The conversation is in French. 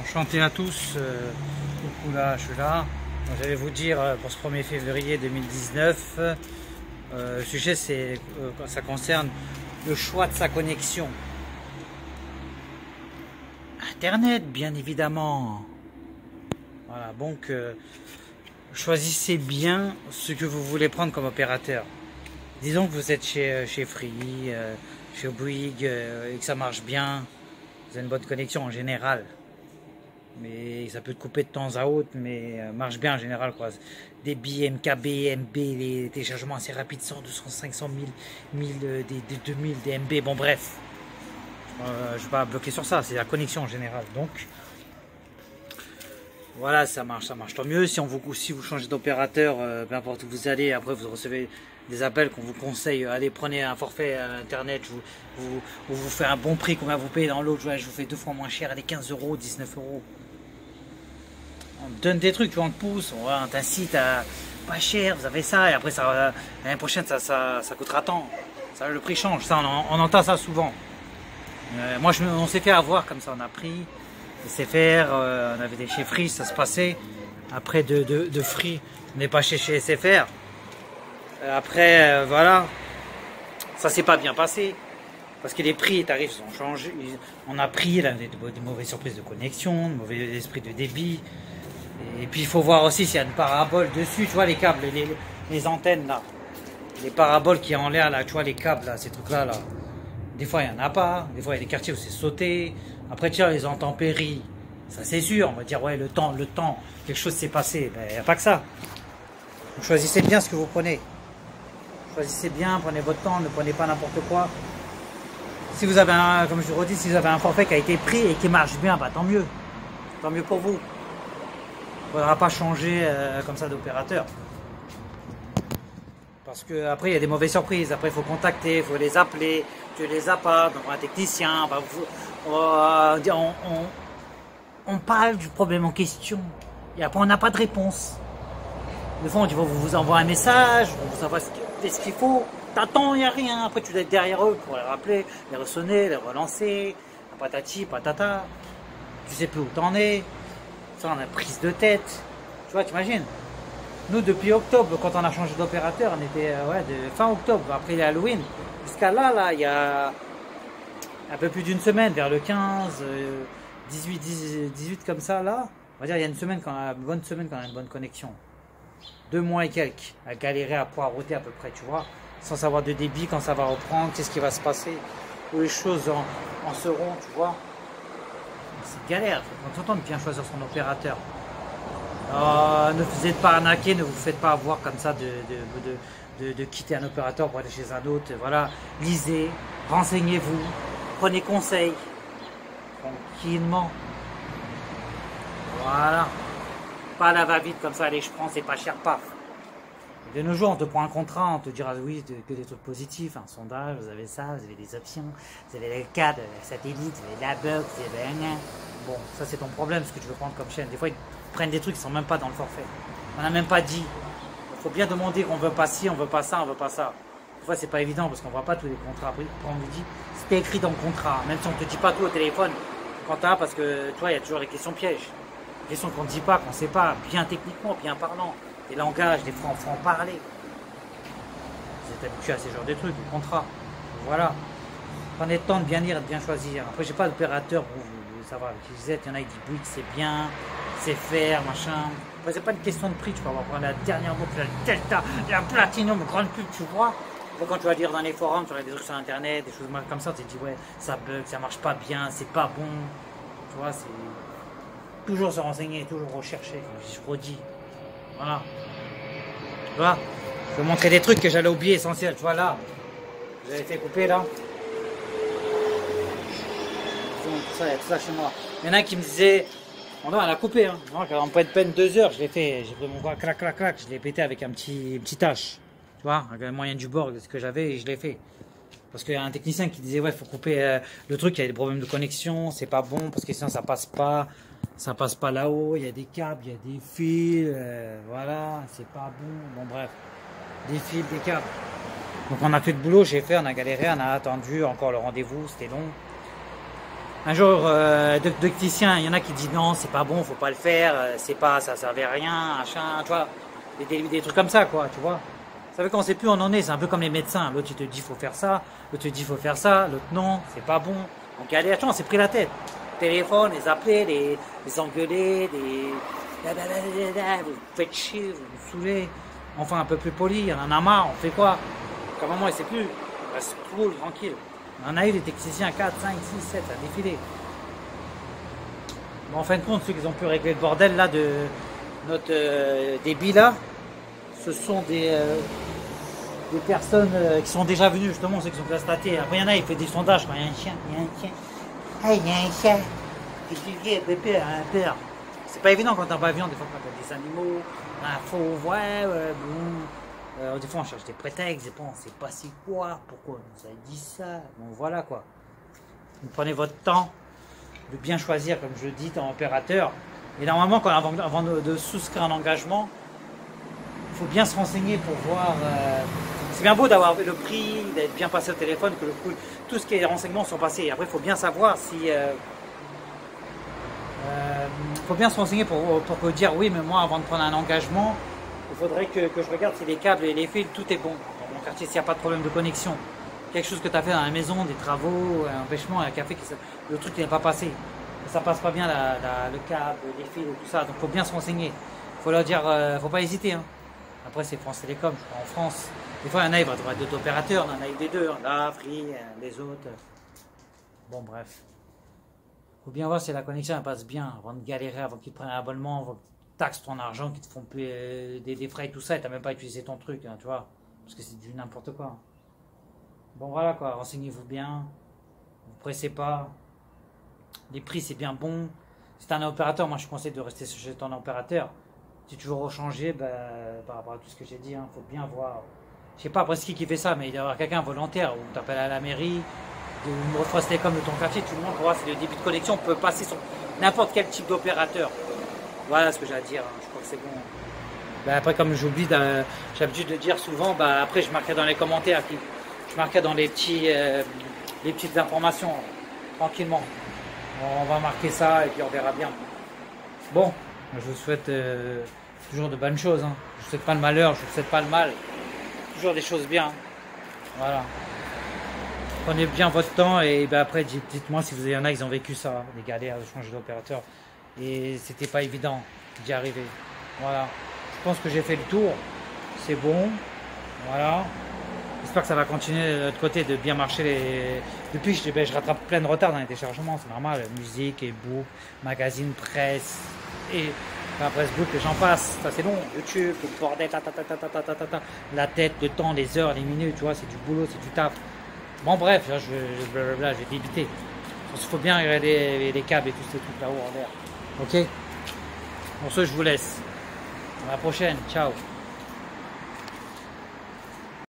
Enchanté à tous, coucou là, je suis là. J'allais vous dire pour ce 1er février 2019, le sujet c'est ça concerne le choix de sa connexion. Internet, bien évidemment. Voilà, donc choisissez bien ce que vous voulez prendre comme opérateur. Disons que vous êtes chez Free, chez Bouygues, et que ça marche bien, vous avez une bonne connexion en général. Mais ça peut te couper de temps à autre, mais marche bien en général, quoi. Débit, MKB, MB, les téléchargements assez rapides, 100, 200, 500, 1000, des 2000, des MB, bon bref. Je ne vais pas bloquer sur ça, c'est la connexion en général. Donc, voilà, ça marche tant mieux. Si vous changez d'opérateur, peu importe où vous allez, après vous recevez des appels qu'on vous conseille, allez prenez un forfait à internet, vous fait un bon prix, combien vous payez dans l'autre, je vous fais 2 fois moins cher, allez 15 €, 19 €. On te donne des trucs, tu vois, on te pousse, on t'incite à pas cher, vous avez ça, et après l'année prochaine ça coûtera tant. Ça, le prix change, ça on entend ça souvent. Moi on s'est fait avoir comme ça, on a pris, SFR, on avait des chez Free, ça se passait. Après de Free, on n'est pas chez SFR. Après voilà, ça s'est pas bien passé. Parce que les prix et tarifs ont changé. On a pris là, des mauvaises surprises de connexion, de mauvais esprits de débit. Et puis il faut voir aussi s'il y a une parabole dessus, tu vois les câbles, les antennes là. Les paraboles qui sont en l'air là, tu vois les câbles là, ces trucs là. Des fois il n'y en a pas, des fois il y a des quartiers où c'est sauté. Après tu vois les intempéries, ça c'est sûr, on va dire ouais le temps, quelque chose s'est passé. Ben, il n'y a pas que ça. Donc, choisissez bien ce que vous prenez. Choisissez bien, prenez votre temps, ne prenez pas n'importe quoi. Si vous avez comme je vous redis, si vous avez un forfait qui a été pris et qui marche bien, bah tant mieux. Tant mieux pour vous. Il ne faudra pas changer comme ça d'opérateur. Parce que après il y a des mauvaises surprises. Après il faut contacter, il faut les appeler. Tu les as pas, donc un technicien. Bah, on parle du problème en question. Et après on n'a pas de réponse. Des fois on vous envoie un message, on vous envoie ce qu'il faut. T'attends, il n'y a rien. Après, tu dois être derrière eux pour les rappeler, les ressonner, les relancer. Patati, patata. Tu sais plus où t'en es. Ça, on a prise de tête. Tu vois, t'imagines. Nous, depuis octobre, quand on a changé d'opérateur, on était de fin octobre, après Halloween. Jusqu'à là, il y a un peu plus d'une semaine, vers le 15, 18 comme ça, là. On va dire, il y a une semaine, quand on a une bonne connexion. 2 mois et quelques, à galérer, à poireauter à peu près, tu vois. Sans savoir de débit, quand ça va reprendre, qu'est-ce qui va se passer, où les choses en seront, tu vois. C'est galère, il faut de bien choisir son opérateur. Ne vous êtes pas arnaqué, ne vous faites pas avoir comme ça de quitter un opérateur pour aller chez un autre. Voilà, lisez, renseignez-vous, prenez conseil, tranquillement. Voilà, pas à la va-vite comme ça, allez je prends, c'est pas cher, paf. De nos jours, on te prend un contrat, on te dira oui, que des trucs positifs, un sondage, vous avez ça, vous avez des options, vous avez le cadre, la satellite, vous avez la box, vous avez un. Bon, ça c'est ton problème, ce que tu veux prendre comme chaîne. Des fois, ils prennent des trucs qui sont même pas dans le forfait. On n'a même pas dit. Il faut bien demander qu'on veut pas ci, on veut pas ça, on veut pas ça. Des fois, c'est pas évident parce qu'on voit pas tous les contrats. Après, on nous dit, c'était écrit dans le contrat, même si on te dit pas tout au téléphone. Quand t'as, parce que toi, il y a toujours les questions pièges. Les questions qu'on ne dit pas, qu'on sait pas, bien techniquement, bien parlant. Des langages, des francs-parler. Vous êtes habitué à ces genres de trucs, des contrats. Voilà. Prenez le temps de bien lire et de bien choisir. Après, j'ai pas d'opérateur pour vous savoir qui vous êtes. Il y en a qui disent Bouygues, c'est bien, c'est faire, machin. Après, c'est pas une question de prix. Tu peux avoir prendre la dernière boucle, la Delta, la Platinum, grande pub, tu vois. Après, quand tu vas lire dans les forums, tu vas des trucs sur internet, des choses comme ça, tu te dis ouais, ça bug, ça marche pas bien, c'est pas bon. Tu vois, c'est toujours se renseigner, toujours rechercher, comme je redis. Voilà. Tu vois, je vais vous montrer des trucs que j'allais oublier essentiels. Tu vois là, j'avais fait couper là. Il y a tout ça chez moi. Il y en a qui me disaient, on a coupé, hein. En peine 2 heures, je l'ai fait. J'ai pris mon bras, clac, clac, clac, je l'ai pété avec un petit tâche. Tu vois, avec le moyen du bord, ce que j'avais, et je l'ai fait. Parce qu'il y a un technicien qui disait, ouais, il faut couper le truc, il y a des problèmes de connexion, c'est pas bon, parce que sinon ça passe pas. Ça passe pas là-haut, il y a des câbles, il y a des fils, voilà, c'est pas bon, bon bref, des fils, des câbles. Donc on a fait le boulot, j'ai fait, on a galéré, on a attendu encore le rendez-vous, c'était long. un jour, docticien, il y en a qui disent non, c'est pas bon, faut pas le faire, c'est pas, ça servait à rien, machin, tu vois, des trucs comme ça, quoi, tu vois. Vous savez, quand on sait plus où on en est, c'est un peu comme les médecins. L'autre, il te dit faut faire ça, l'autre te dit faut faire ça, l'autre non, c'est pas bon. Donc, galère, on s'est pris la tête. Téléphone, les appeler, les engueuler, vous faites chier, vous nous saoulez. Enfin, un peu plus poli, on en a marre, on fait quoi? Comme moment, il sait plus, on reste cool, tranquille. On en a eu des techniciens 4, 5, 6, 7 à défiler. Bon, en fin de compte, ceux qui ont pu régler le bordel là de notre débit là, ce sont des personnes qui sont déjà venues, justement, ceux qui sont constatés. Après, il y en a, il fait des sondages quand il y a un chien, il y a un chien. Ah, il y a un chien. Il y a bébé, un père. C'est pas évident quand t'es en avion, des fois quand t'as des animaux, un faux, des fois on cherche des prétextes, des fois on sait pas c'est quoi, pourquoi on nous a dit ça, bon voilà quoi. Vous prenez votre temps de bien choisir, comme je le dis, ton opérateur. Et normalement, avant de souscrire un engagement, il faut bien se renseigner pour voir. C'est bien beau d'avoir le prix, d'être bien passé au téléphone, que tout ce qui est renseignements sont passés. Après, il faut bien savoir si. Faut bien se renseigner pour dire oui, mais moi, avant de prendre un engagement, il faudrait que je regarde si les câbles et les fils, tout est bon. Dans mon quartier, s'il n'y a pas de problème de connexion. Quelque chose que tu as fait dans la maison, des travaux, un empêchement, un café, le truc qui n'est pas passé. Ça passe pas bien le câble, les fils et tout ça. Donc, il faut bien se renseigner. Il faut leur dire, faut pas hésiter. Hein. Après, c'est France Télécom, je crois, en France. Des fois, il y en a, il va y avoir d'autres opérateurs, il y en a des deux, là, Free, les autres. Bon, bref. Faut bien voir si la connexion elle passe bien avant de galérer, avant qu'ils te prennent un abonnement, avant qu'ils taxent ton argent, qu'ils te font payer des frais et tout ça, et t'as même pas utilisé ton truc, hein, tu vois, parce que c'est du n'importe quoi. Bon voilà quoi, renseignez-vous bien, vous pressez pas, les prix c'est bien bon. Si t'es un opérateur, moi je conseille de rester chez ton opérateur. Si tu veux rechanger, par rapport à tout ce que j'ai dit, faut bien voir. Je sais pas après ce qui fait ça, mais il doit y avoir quelqu'un volontaire, ou t'appelles à la mairie. De France Télécom de ton quartier, tout le monde voit si le débit de connexion peut passer sur n'importe quel type d'opérateur. Voilà ce que j'ai à dire, je crois que c'est bon. Après, comme j'oublie, j'ai l'habitude de dire souvent, après je marquerai dans les commentaires, je marquerai dans les petites informations, tranquillement. On va marquer ça et puis on verra bien. Bon, je vous souhaite toujours de bonnes choses. Je vous souhaite pas le malheur, je vous souhaite pas le mal. Toujours des choses bien. Voilà. Prenez bien votre temps et après dites-moi si vous y en a, ils ont vécu ça, des galères de changer d'opérateur. Et c'était pas évident d'y arriver. Voilà. Je pense que j'ai fait le tour. C'est bon. Voilà. J'espère que ça va continuer de l'autre côté de bien marcher. Depuis, je rattrape plein de retard dans les téléchargements, c'est normal. Musique, e-book, magazine, presse et presse book, j'en passe. Ça c'est long. YouTube, le bordel, la tête, le temps, les heures, les minutes, tu vois, c'est du boulot, c'est du taf. Bon bref, là, je vais débiter. Il faut bien regarder les câbles et tous ces trucs là-haut en l'air. Ok. Pour ce, je vous laisse. À la prochaine. Ciao.